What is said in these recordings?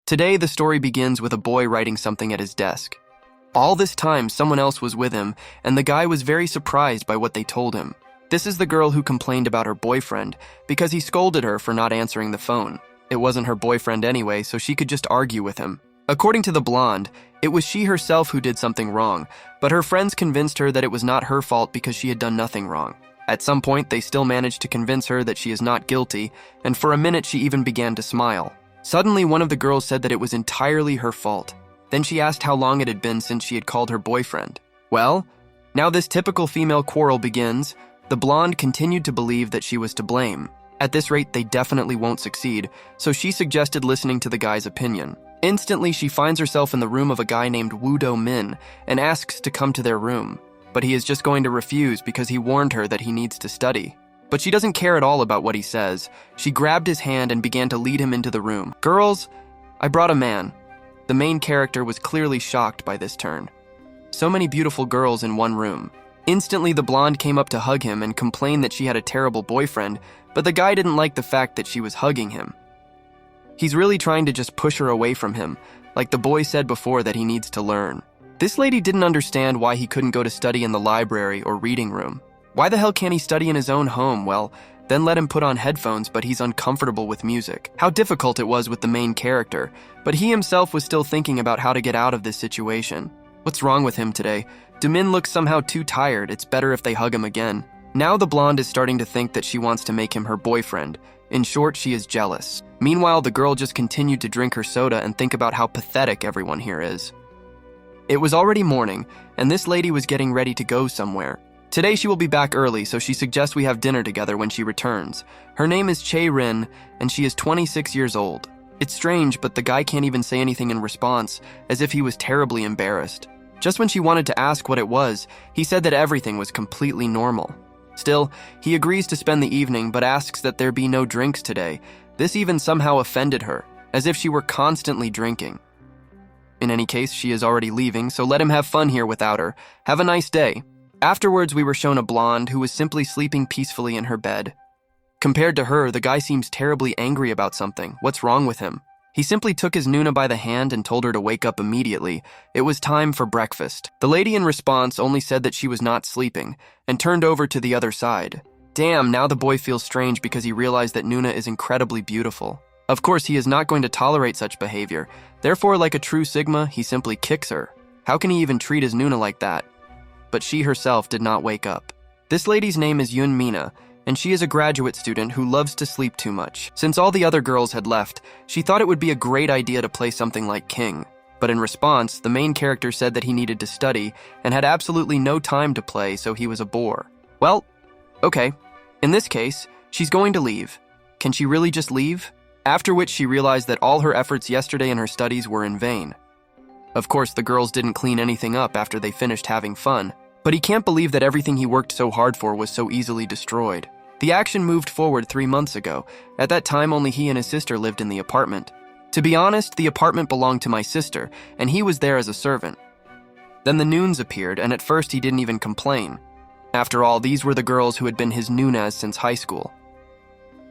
Today, the story begins with a boy writing something at his desk. All this time, someone else was with him, and the guy was very surprised by what they told him. This is the girl who complained about her boyfriend because he scolded her for not answering the phone. It wasn't her boyfriend anyway, so she could just argue with him. According to the blonde, it was she herself who did something wrong, but her friends convinced her that it was not her fault because she had done nothing wrong. At some point, they still managed to convince her that she is not guilty, and for a minute she even began to smile. Suddenly, one of the girls said that it was entirely her fault. Then she asked how long it had been since she had called her boyfriend. Well, now this typical female quarrel begins. The blonde continued to believe that she was to blame. At this rate, they definitely won't succeed, so she suggested listening to the guy's opinion. Instantly, she finds herself in the room of a guy named Woo Do Min and asks to come to their room. But he is just going to refuse because he warned her that he needs to study. But she doesn't care at all about what he says. She grabbed his hand and began to lead him into the room. "Girls, I brought a man." The main character was clearly shocked by this turn. So many beautiful girls in one room. Instantly, the blonde came up to hug him and complained that she had a terrible boyfriend, but the guy didn't like the fact that she was hugging him. He's really trying to just push her away from him, like the boy said before that he needs to learn. This lady didn't understand why he couldn't go to study in the library or reading room. Why the hell can't he study in his own home? Well, then let him put on headphones, but he's uncomfortable with music. How difficult it was with the main character, but he himself was still thinking about how to get out of this situation. What's wrong with him today? Domin looks somehow too tired. It's better if they hug him again. Now the blonde is starting to think that she wants to make him her boyfriend. In short, she is jealous. Meanwhile, the girl just continued to drink her soda and think about how pathetic everyone here is. It was already morning, and this lady was getting ready to go somewhere. Today she will be back early, so she suggests we have dinner together when she returns. Her name is Chae Rin, and she is 26 years old. It's strange, but the guy can't even say anything in response, as if he was terribly embarrassed. Just when she wanted to ask what it was, he said that everything was completely normal. Still, he agrees to spend the evening, but asks that there be no drinks today. This even somehow offended her, as if she were constantly drinking. In any case, she is already leaving, so let him have fun here without her. Have a nice day. Afterwards, we were shown a blonde who was simply sleeping peacefully in her bed. Compared to her, the guy seems terribly angry about something. What's wrong with him? He simply took his Nuna by the hand and told her to wake up immediately. It was time for breakfast. The lady in response only said that she was not sleeping and turned over to the other side. Damn, now the boy feels strange because he realized that Nuna is incredibly beautiful. Of course, he is not going to tolerate such behavior. Therefore, like a true Sigma, he simply kicks her. How can he even treat his Nuna like that? But she herself did not wake up. This lady's name is Yun Mina, and she is a graduate student who loves to sleep too much. Since all the other girls had left, she thought it would be a great idea to play something like King. But in response, the main character said that he needed to study and had absolutely no time to play, so he was a bore. Well, okay. In this case, she's going to leave. Can she really just leave? After which she realized that all her efforts yesterday in her studies were in vain. Of course, the girls didn't clean anything up after they finished having fun, but he can't believe that everything he worked so hard for was so easily destroyed. The action moved forward 3 months ago. At that time, only he and his sister lived in the apartment. To be honest, the apartment belonged to my sister, and he was there as a servant. Then the Noons appeared, and at first he didn't even complain. After all, these were the girls who had been his Noonas since high school.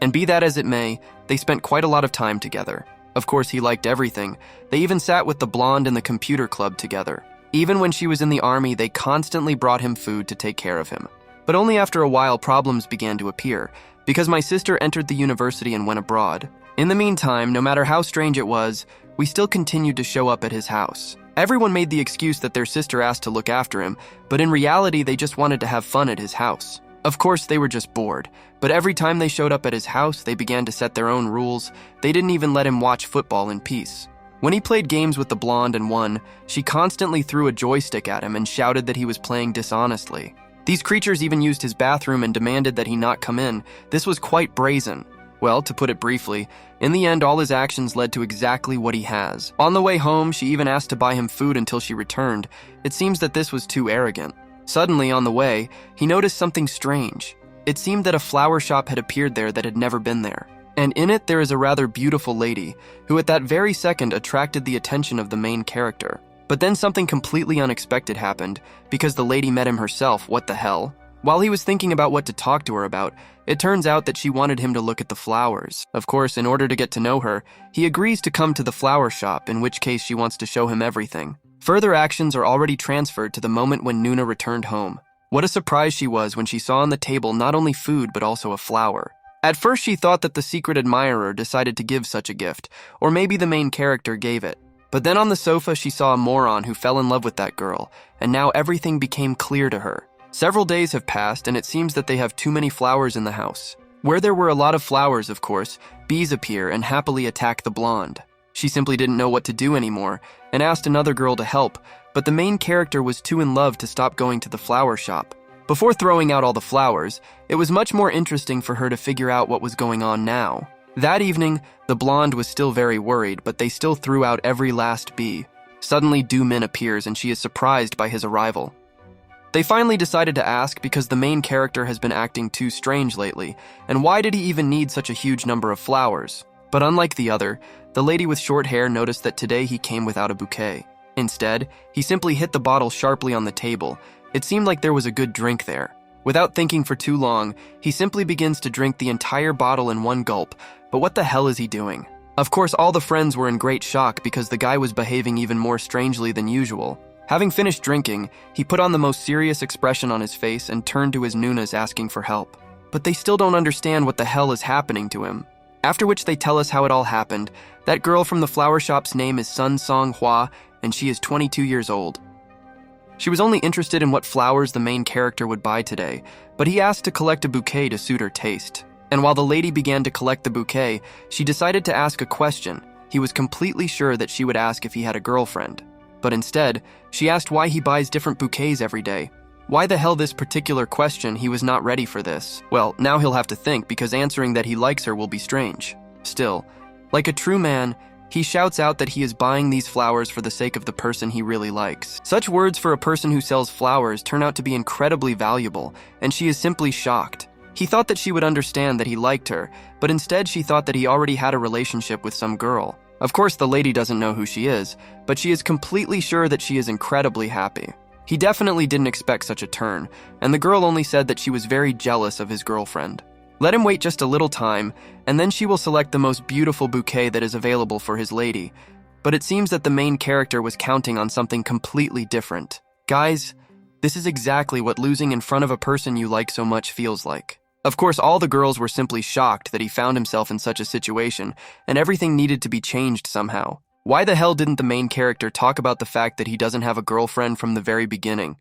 And be that as it may, they spent quite a lot of time together. Of course, he liked everything. They even sat with the blonde in the computer club together. Even when she was in the army, they constantly brought him food to take care of him. But only after a while, problems began to appear, because my sister entered the university and went abroad. In the meantime, no matter how strange it was, we still continued to show up at his house. Everyone made the excuse that their sister asked to look after him, but in reality, they just wanted to have fun at his house. Of course, they were just bored, but every time they showed up at his house, they began to set their own rules. They didn't even let him watch football in peace. When he played games with the blonde and won, she constantly threw a joystick at him and shouted that he was playing dishonestly. These creatures even used his bathroom and demanded that he not come in. This was quite brazen. Well, to put it briefly, in the end, all his actions led to exactly what he has. On the way home, she even asked to buy him food until she returned. It seems that this was too arrogant. Suddenly, on the way, he noticed something strange. It seemed that a flower shop had appeared there that had never been there. And in it, there is a rather beautiful lady, who at that very second attracted the attention of the main character. But then something completely unexpected happened, because the lady met him herself. What the hell? While he was thinking about what to talk to her about, it turns out that she wanted him to look at the flowers. Of course, in order to get to know her, he agrees to come to the flower shop, in which case she wants to show him everything. Further actions are already transferred to the moment when Nuna returned home. What a surprise she was when she saw on the table not only food but also a flower. At first she thought that the secret admirer decided to give such a gift, or maybe the main character gave it. But then on the sofa she saw a moron who fell in love with that girl, and now everything became clear to her. Several days have passed and it seems that they have too many flowers in the house. Where there were a lot of flowers, of course, bees appear and happily attack the blonde. She simply didn't know what to do anymore and asked another girl to help, but the main character was too in love to stop going to the flower shop. Before throwing out all the flowers, it was much more interesting for her to figure out what was going on now. That evening, the blonde was still very worried, but they still threw out every last bee. Suddenly, Do-min appears and she is surprised by his arrival. They finally decided to ask because the main character has been acting too strange lately, and why did he even need such a huge number of flowers? But unlike the other, the lady with short hair noticed that today he came without a bouquet. Instead, he simply hit the bottle sharply on the table. It seemed like there was a good drink there. Without thinking for too long, he simply begins to drink the entire bottle in one gulp. But what the hell is he doing? Of course, all the friends were in great shock because the guy was behaving even more strangely than usual. Having finished drinking, he put on the most serious expression on his face and turned to his Nunas asking for help. But they still don't understand what the hell is happening to him. After which they tell us how it all happened. That girl from the flower shop's name is Sun Song Hwa, and she is 22 years old. She was only interested in what flowers the main character would buy today, but he asked to collect a bouquet to suit her taste. And while the lady began to collect the bouquet, she decided to ask a question. He was completely sure that she would ask if he had a girlfriend. But instead, she asked why he buys different bouquets every day. Why the hell this particular question? He was not ready for this. Well, now he'll have to think because answering that he likes her will be strange. Still, like a true man, he shouts out that he is buying these flowers for the sake of the person he really likes. Such words for a person who sells flowers turn out to be incredibly valuable, and she is simply shocked. He thought that she would understand that he liked her, but instead she thought that he already had a relationship with some girl. Of course, the lady doesn't know who she is, but she is completely sure that she is incredibly happy. He definitely didn't expect such a turn, and the girl only said that she was very jealous of his girlfriend. Let him wait just a little time, and then she will select the most beautiful bouquet that is available for his lady. But it seems that the main character was counting on something completely different. Guys, this is exactly what losing in front of a person you like so much feels like. Of course, all the girls were simply shocked that he found himself in such a situation, and everything needed to be changed somehow. Why the hell didn't the main character talk about the fact that he doesn't have a girlfriend from the very beginning?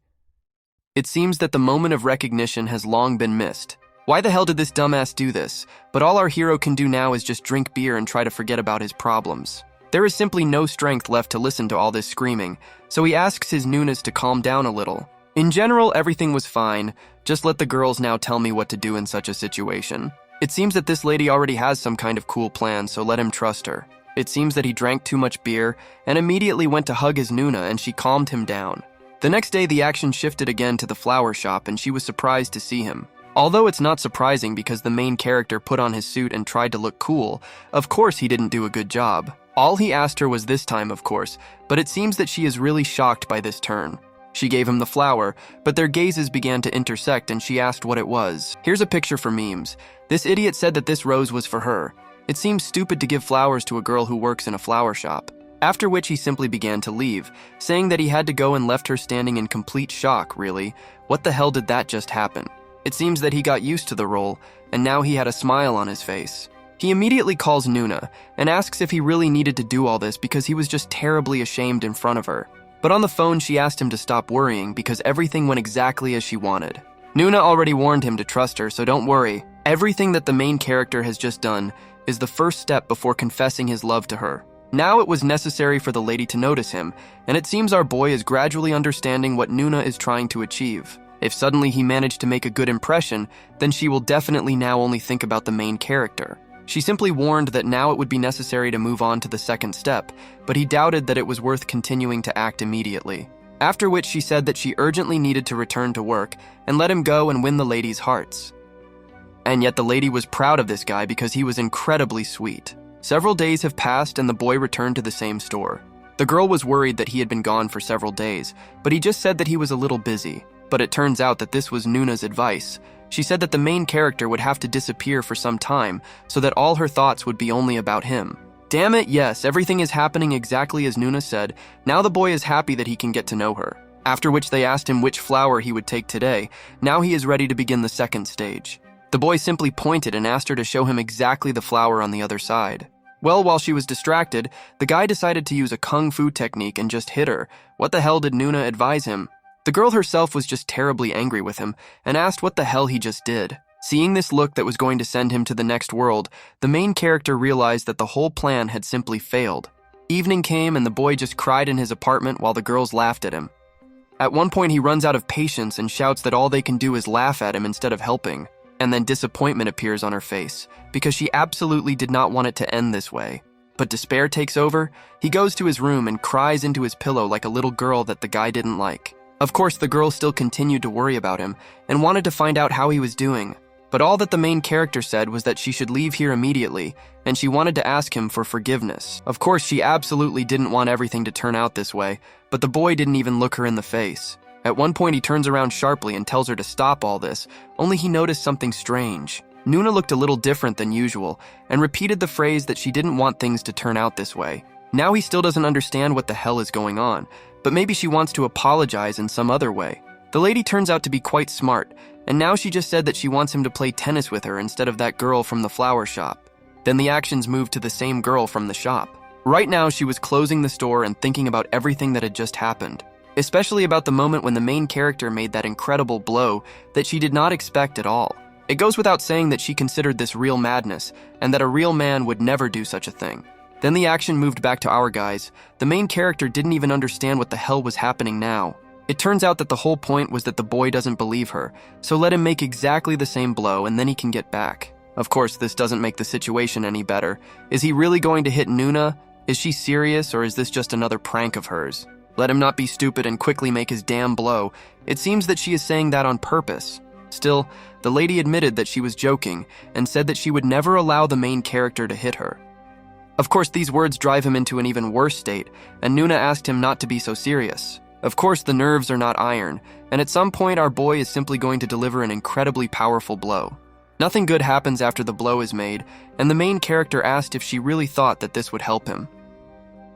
It seems that the moment of recognition has long been missed. Why the hell did this dumbass do this? But all our hero can do now is just drink beer and try to forget about his problems. There is simply no strength left to listen to all this screaming, so he asks his Nunas to calm down a little. In general, everything was fine. Just let the girls now tell me what to do in such a situation. It seems that this lady already has some kind of cool plan, so let him trust her. It seems that he drank too much beer and immediately went to hug his Nuna, and she calmed him down. The next day, the action shifted again to the flower shop, and she was surprised to see him. Although it's not surprising because the main character put on his suit and tried to look cool, of course he didn't do a good job. All he asked her was this time, of course, but it seems that she is really shocked by this turn. She gave him the flower, but their gazes began to intersect and she asked what it was. Here's a picture for memes. This idiot said that this rose was for her. It seems stupid to give flowers to a girl who works in a flower shop. After which he simply began to leave, saying that he had to go and left her standing in complete shock, really. What the hell did that just happen? It seems that he got used to the role, and now he had a smile on his face. He immediately calls Nuna and asks if he really needed to do all this because he was just terribly ashamed in front of her. But on the phone, she asked him to stop worrying because everything went exactly as she wanted. Nuna already warned him to trust her, so don't worry. Everything that the main character has just done is the first step before confessing his love to her. Now it was necessary for the lady to notice him, and it seems our boy is gradually understanding what Nuna is trying to achieve. If suddenly he managed to make a good impression, then she will definitely now only think about the main character. She simply warned that now it would be necessary to move on to the second step, but he doubted that it was worth continuing to act immediately. After which she said that she urgently needed to return to work and let him go and win the lady's hearts. And yet the lady was proud of this guy because he was incredibly sweet. Several days have passed and the boy returned to the same store. The girl was worried that he had been gone for several days, but he just said that he was a little busy. But it turns out that this was Nuna's advice. She said that the main character would have to disappear for some time so that all her thoughts would be only about him. Damn it, yes, everything is happening exactly as Nuna said. Now the boy is happy that he can get to know her. After which they asked him which flower he would take today. Now he is ready to begin the second stage. The boy simply pointed and asked her to show him exactly the flower on the other side. Well, while she was distracted, the guy decided to use a kung fu technique and just hit her. What the hell did Nuna advise him? The girl herself was just terribly angry with him and asked what the hell he just did. Seeing this look that was going to send him to the next world, the main character realized that the whole plan had simply failed. Evening came and the boy just cried in his apartment while the girls laughed at him. At one point he runs out of patience and shouts that all they can do is laugh at him instead of helping. And then disappointment appears on her face, because she absolutely did not want it to end this way. But despair takes over. He goes to his room and cries into his pillow like a little girl that the guy didn't like. Of course, the girl still continued to worry about him and wanted to find out how he was doing. But all that the main character said was that she should leave here immediately, and she wanted to ask him for forgiveness. Of course, she absolutely didn't want everything to turn out this way, but the boy didn't even look her in the face. At one point, he turns around sharply and tells her to stop all this, only he noticed something strange. Nuna looked a little different than usual and repeated the phrase that she didn't want things to turn out this way. Now he still doesn't understand what the hell is going on, but maybe she wants to apologize in some other way. The lady turns out to be quite smart, and now she just said that she wants him to play tennis with her instead of that girl from the flower shop. Then the actions moved to the same girl from the shop. Right now she was closing the store and thinking about everything that had just happened, especially about the moment when the main character made that incredible blow that she did not expect at all. It goes without saying that she considered this real madness, and that a real man would never do such a thing. Then the action moved back to our guys. The main character didn't even understand what the hell was happening now. It turns out that the whole point was that the boy doesn't believe her, so let him make exactly the same blow and then he can get back. Of course, this doesn't make the situation any better. Is he really going to hit Nuna? Is she serious, or is this just another prank of hers? Let him not be stupid and quickly make his damn blow. It seems that she is saying that on purpose. Still, the lady admitted that she was joking and said that she would never allow the main character to hit her. Of course, these words drive him into an even worse state, and Nuna asked him not to be so serious. Of course, the nerves are not iron, and at some point our boy is simply going to deliver an incredibly powerful blow. Nothing good happens after the blow is made, and the main character asked if she really thought that this would help him.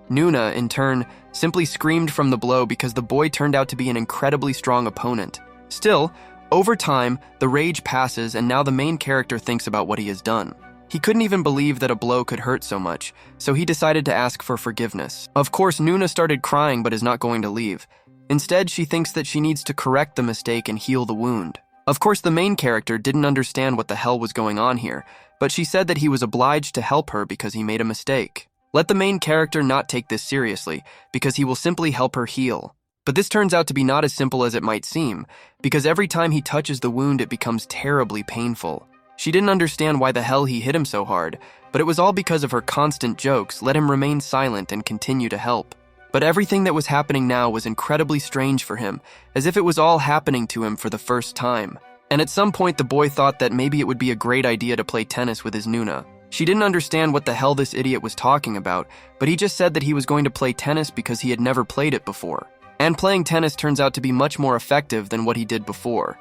Nuna, in turn, simply screamed from the blow because the boy turned out to be an incredibly strong opponent. Still, over time, the rage passes and now the main character thinks about what he has done. He couldn't even believe that a blow could hurt so much, so he decided to ask for forgiveness. Of course, Nuna started crying but is not going to leave. Instead, she thinks that she needs to correct the mistake and heal the wound. Of course, the main character didn't understand what the hell was going on here, but she said that he was obliged to help her because he made a mistake. Let the main character not take this seriously, because he will simply help her heal. But this turns out to be not as simple as it might seem, because every time he touches the wound it becomes terribly painful. She didn't understand why the hell he hit him so hard, but it was all because of her constant jokes let him remain silent and continue to help. But everything that was happening now was incredibly strange for him, as if it was all happening to him for the first time. And at some point the boy thought that maybe it would be a great idea to play tennis with his Nuna. She didn't understand what the hell this idiot was talking about, but he just said that he was going to play tennis because he had never played it before. And playing tennis turns out to be much more effective than what he did before.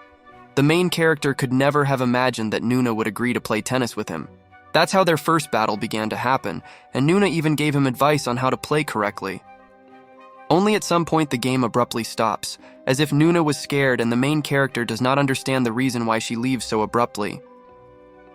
The main character could never have imagined that Nuna would agree to play tennis with him. That's how their first battle began to happen, and Nuna even gave him advice on how to play correctly. Only at some point the game abruptly stops, as if Nuna was scared and the main character does not understand the reason why she leaves so abruptly.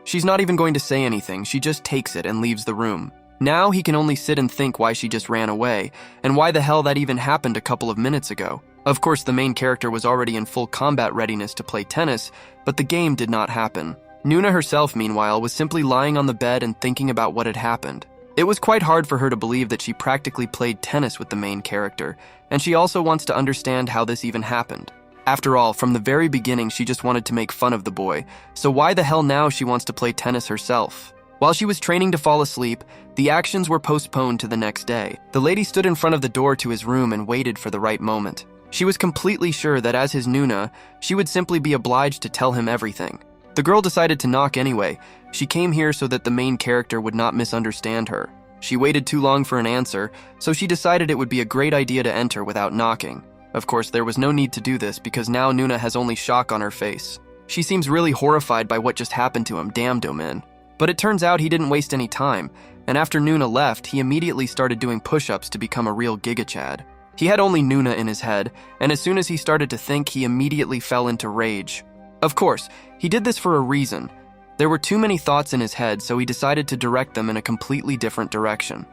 She's not even going to say anything, she just takes it and leaves the room. Now he can only sit and think why she just ran away, and why the hell that even happened a couple of minutes ago. Of course, the main character was already in full combat readiness to play tennis, but the game did not happen. Nuna herself, meanwhile, was simply lying on the bed and thinking about what had happened. It was quite hard for her to believe that she practically played tennis with the main character, and she also wants to understand how this even happened. After all, from the very beginning she just wanted to make fun of the boy, so why the hell now she wants to play tennis herself? While she was training to fall asleep, the actions were postponed to the next day. The lady stood in front of the door to his room and waited for the right moment. She was completely sure that as his Nuna, she would simply be obliged to tell him everything. The girl decided to knock anyway. She came here so that the main character would not misunderstand her. She waited too long for an answer, so she decided it would be a great idea to enter without knocking. Of course, there was no need to do this because now Nuna has only shock on her face. She seems really horrified by what just happened to him, damn Domin. But it turns out he didn't waste any time, and after Nuna left, he immediately started doing push-ups to become a real Giga-Chad. He had only Nuna in his head, and as soon as he started to think, he immediately fell into rage. Of course, he did this for a reason. There were too many thoughts in his head, so he decided to direct them in a completely different direction.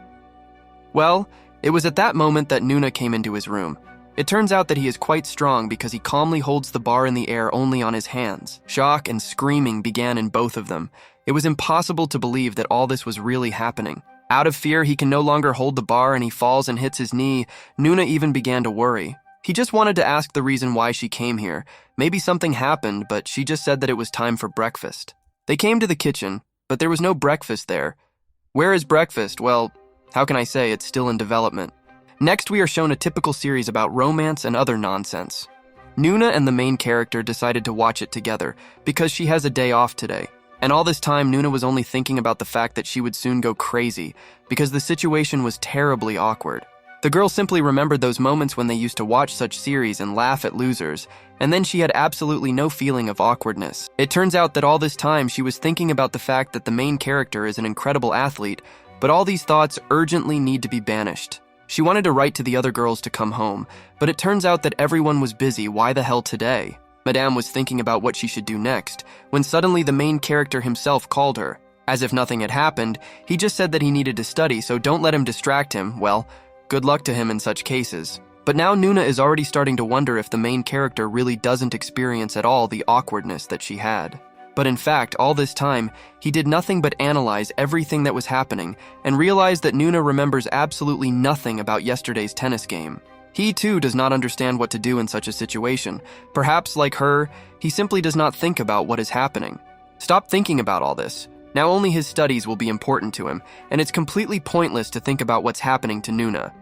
Well, it was at that moment that Nuna came into his room. It turns out that he is quite strong because he calmly holds the bar in the air only on his hands. Shock and screaming began in both of them. It was impossible to believe that all this was really happening. Out of fear, he can no longer hold the bar and he falls and hits his knee. Nuna even began to worry. He just wanted to ask the reason why she came here. Maybe something happened, but she just said that it was time for breakfast. They came to the kitchen, but there was no breakfast there. Where is breakfast? Well, how can I say, it's still in development. Next, we are shown a typical series about romance and other nonsense. Nuna and the main character decided to watch it together because she has a day off today. And all this time, Nuna was only thinking about the fact that she would soon go crazy because the situation was terribly awkward. The girl simply remembered those moments when they used to watch such series and laugh at losers, and then she had absolutely no feeling of awkwardness. It turns out that all this time she was thinking about the fact that the main character is an incredible athlete, but all these thoughts urgently need to be banished. She wanted to write to the other girls to come home, but it turns out that everyone was busy. Why the hell today? Madame was thinking about what she should do next, when suddenly the main character himself called her. As if nothing had happened, he just said that he needed to study, so don't let him distract him. Well, good luck to him in such cases. But now Nuna is already starting to wonder if the main character really doesn't experience at all the awkwardness that she had. But in fact, all this time, he did nothing but analyze everything that was happening and realized that Nuna remembers absolutely nothing about yesterday's tennis game. He too does not understand what to do in such a situation. Perhaps, like her, he simply does not think about what is happening. Stop thinking about all this. Now only his studies will be important to him, and it's completely pointless to think about what's happening to Nuna.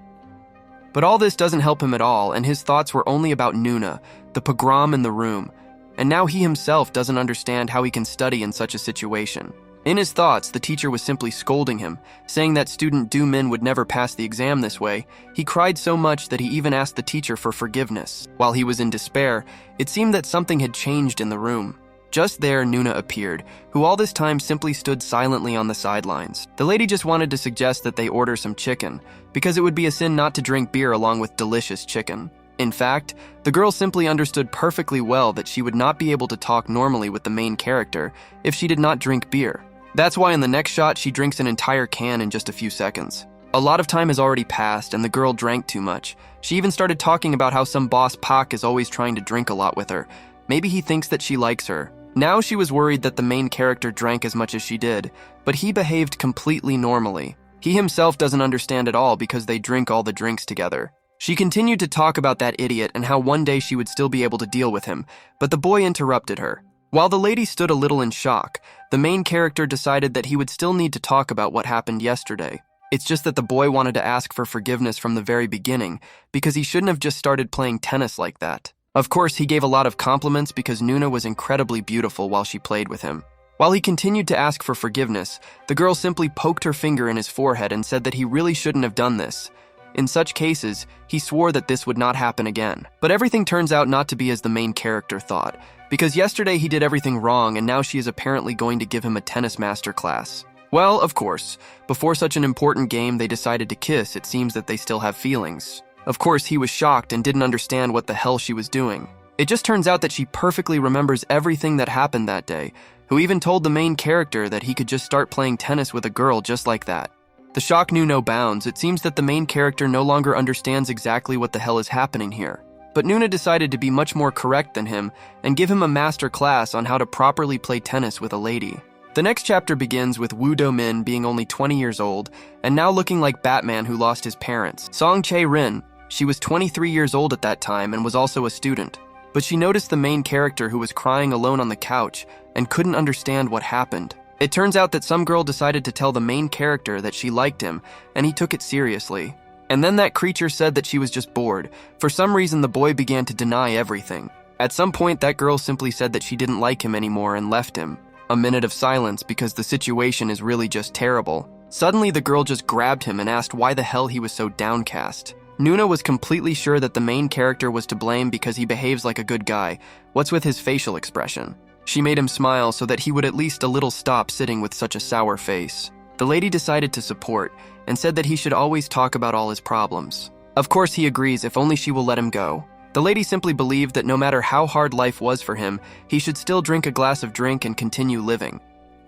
But all this doesn't help him at all, and his thoughts were only about Nuna, the pogrom in the room, and now he himself doesn't understand how he can study in such a situation. In his thoughts, the teacher was simply scolding him, saying that student Do-min would never pass the exam this way. He cried so much that he even asked the teacher for forgiveness. While he was in despair, it seemed that something had changed in the room. Just there, Nuna appeared, who all this time simply stood silently on the sidelines. The lady just wanted to suggest that they order some chicken, because it would be a sin not to drink beer along with delicious chicken. In fact, the girl simply understood perfectly well that she would not be able to talk normally with the main character if she did not drink beer. That's why in the next shot she drinks an entire can in just a few seconds. A lot of time has already passed and the girl drank too much. She even started talking about how some boss Pak is always trying to drink a lot with her. Maybe he thinks that she likes her. Now she was worried that the main character drank as much as she did, but he behaved completely normally. He himself doesn't understand at all because they drink all the drinks together. She continued to talk about that idiot and how one day she would still be able to deal with him, but the boy interrupted her. While the lady stood a little in shock, the main character decided that he would still need to talk about what happened yesterday. It's just that the boy wanted to ask for forgiveness from the very beginning, because he shouldn't have just started playing tennis like that. Of course, he gave a lot of compliments because Nuna was incredibly beautiful while she played with him. While he continued to ask for forgiveness, the girl simply poked her finger in his forehead and said that he really shouldn't have done this. In such cases, he swore that this would not happen again. But everything turns out not to be as the main character thought, because yesterday he did everything wrong and now she is apparently going to give him a tennis master class. Well, of course, before such an important game they decided to kiss. It seems that they still have feelings. Of course, he was shocked and didn't understand what the hell she was doing. It just turns out that she perfectly remembers everything that happened that day, who even told the main character that he could just start playing tennis with a girl just like that. The shock knew no bounds. It seems that the main character no longer understands exactly what the hell is happening here. But Nuna decided to be much more correct than him and give him a master class on how to properly play tennis with a lady. The next chapter begins with Woo Do-min being only 20 years old and now looking like Batman who lost his parents. Song Chae-rin, she was 23 years old at that time and was also a student. But she noticed the main character who was crying alone on the couch and couldn't understand what happened. It turns out that some girl decided to tell the main character that she liked him, and he took it seriously. And then that creature said that she was just bored. For some reason, the boy began to deny everything. At some point, that girl simply said that she didn't like him anymore and left him. A minute of silence because the situation is really just terrible. Suddenly, the girl just grabbed him and asked why the hell he was so downcast. Nuna was completely sure that the main character was to blame because he behaves like a good guy. What's with his facial expression? She made him smile so that he would at least a little stop sitting with such a sour face. The lady decided to support and said that he should always talk about all his problems. Of course he agrees if only she will let him go. The lady simply believed that no matter how hard life was for him, he should still drink a glass of drink and continue living.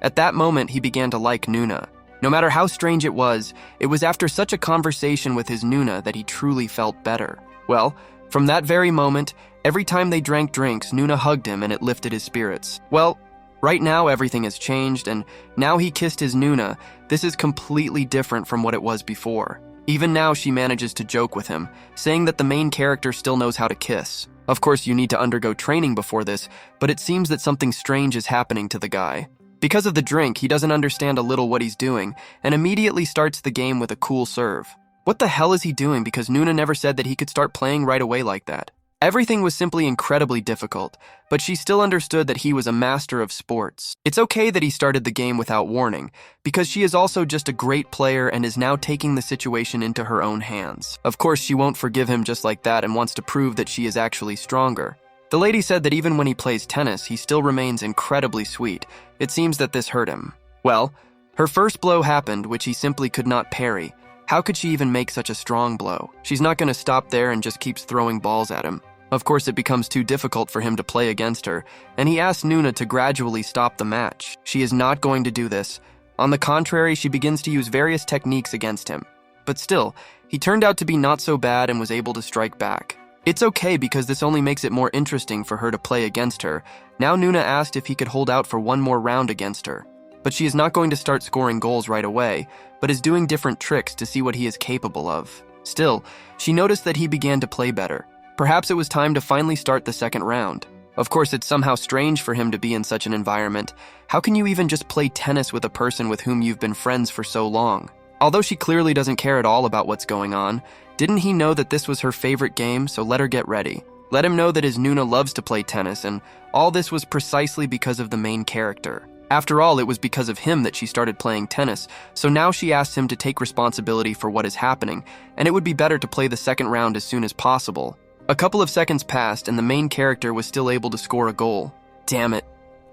At that moment, he began to like Nuna. No matter how strange it was after such a conversation with his Nuna that he truly felt better. Well, from that very moment, every time they drank drinks, Nuna hugged him and it lifted his spirits. Well, right now everything has changed and now he kissed his Nuna. This is completely different from what it was before. Even now she manages to joke with him, saying that the main character still knows how to kiss. Of course, you need to undergo training before this, but it seems that something strange is happening to the guy. Because of the drink, he doesn't understand a little what he's doing, and immediately starts the game with a cool serve. What the hell is he doing, because Nuna never said that he could start playing right away like that? Everything was simply incredibly difficult, but she still understood that he was a master of sports. It's okay that he started the game without warning, because she is also just a great player and is now taking the situation into her own hands. Of course, she won't forgive him just like that and wants to prove that she is actually stronger. The lady said that even when he plays tennis, he still remains incredibly sweet. It seems that this hurt him. Well, her first blow happened, which he simply could not parry. How could she even make such a strong blow? She's not going to stop there and just keeps throwing balls at him. Of course, it becomes too difficult for him to play against her, and he asks Nuna to gradually stop the match. She is not going to do this. On the contrary, she begins to use various techniques against him. But still, he turned out to be not so bad and was able to strike back. It's okay because this only makes it more interesting for her to play against her. Now Nuna asked if he could hold out for one more round against her. But she is not going to start scoring goals right away, but is doing different tricks to see what he is capable of. Still, she noticed that he began to play better. Perhaps it was time to finally start the second round. Of course, it's somehow strange for him to be in such an environment. How can you even just play tennis with a person with whom you've been friends for so long? Although she clearly doesn't care at all about what's going on, didn't he know that this was her favorite game, so let her get ready. Let him know that his Nuna loves to play tennis, and all this was precisely because of the main character. After all, it was because of him that she started playing tennis, so now she asks him to take responsibility for what is happening, and it would be better to play the second round as soon as possible. A couple of seconds passed, and the main character was still able to score a goal. Damn it.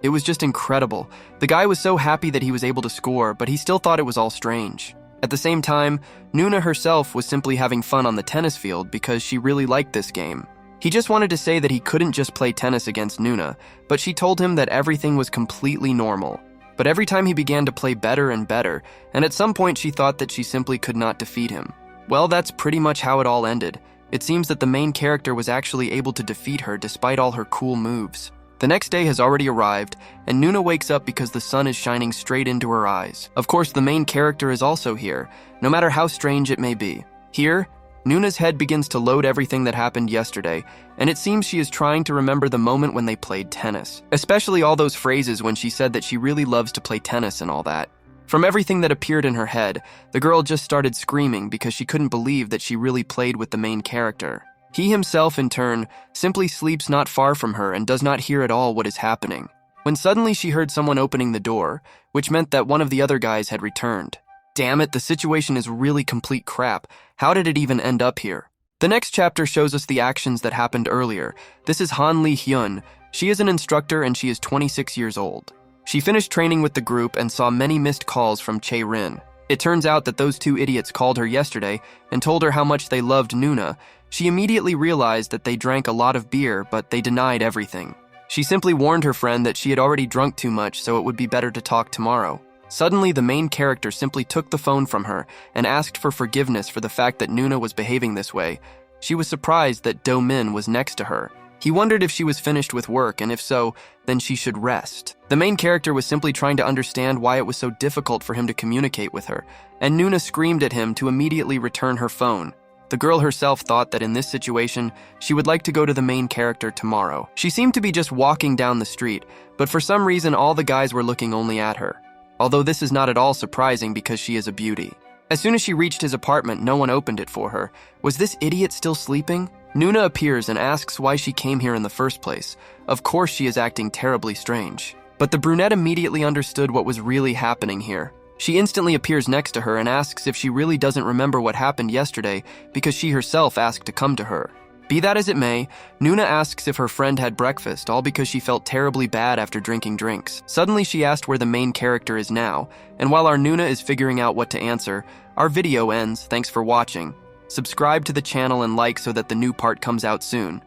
It was just incredible. The guy was so happy that he was able to score, but he still thought it was all strange. At the same time, Nuna herself was simply having fun on the tennis field because she really liked this game. He just wanted to say that he couldn't just play tennis against Nuna, but she told him that everything was completely normal. But every time he began to play better and better, and at some point she thought that she simply could not defeat him. Well, that's pretty much how it all ended. It seems that the main character was actually able to defeat her despite all her cool moves. The next day has already arrived, and Nuna wakes up because the sun is shining straight into her eyes. Of course, the main character is also here, no matter how strange it may be. Here, Nuna's head begins to load everything that happened yesterday, and it seems she is trying to remember the moment when they played tennis. Especially all those phrases when she said that she really loves to play tennis and all that. From everything that appeared in her head, the girl just started screaming because she couldn't believe that she really played with the main character. He himself, in turn, simply sleeps not far from her and does not hear at all what is happening. When suddenly she heard someone opening the door, which meant that one of the other guys had returned. Damn it, the situation is really complete crap. How did it even end up here? The next chapter shows us the actions that happened earlier. This is Han Lee-hyun. She is an instructor and she is 26 years old. She finished training with the group and saw many missed calls from Chae-rin. It turns out that those two idiots called her yesterday and told her how much they loved Nuna. She immediately realized that they drank a lot of beer, but they denied everything. She simply warned her friend that she had already drunk too much, so it would be better to talk tomorrow. Suddenly, the main character simply took the phone from her and asked for forgiveness for the fact that Nuna was behaving this way. She was surprised that Do-min was next to her. He wondered if she was finished with work, and if so, then she should rest. The main character was simply trying to understand why it was so difficult for him to communicate with her, and Nuna screamed at him to immediately return her phone. The girl herself thought that in this situation, she would like to go to the main character tomorrow. She seemed to be just walking down the street, but for some reason all the guys were looking only at her. Although this is not at all surprising because she is a beauty. As soon as she reached his apartment, no one opened it for her. Was this idiot still sleeping? Nuna appears and asks why she came here in the first place. Of course she is acting terribly strange. But the brunette immediately understood what was really happening here. She instantly appears next to her and asks if she really doesn't remember what happened yesterday because she herself asked to come to her. Be that as it may, Nuna asks if her friend had breakfast, all because she felt terribly bad after drinking drinks. Suddenly she asked where the main character is now, and while our Nuna is figuring out what to answer, our video ends. Thanks for watching. Subscribe to the channel and like so that the new part comes out soon.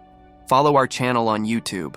Follow our channel on YouTube.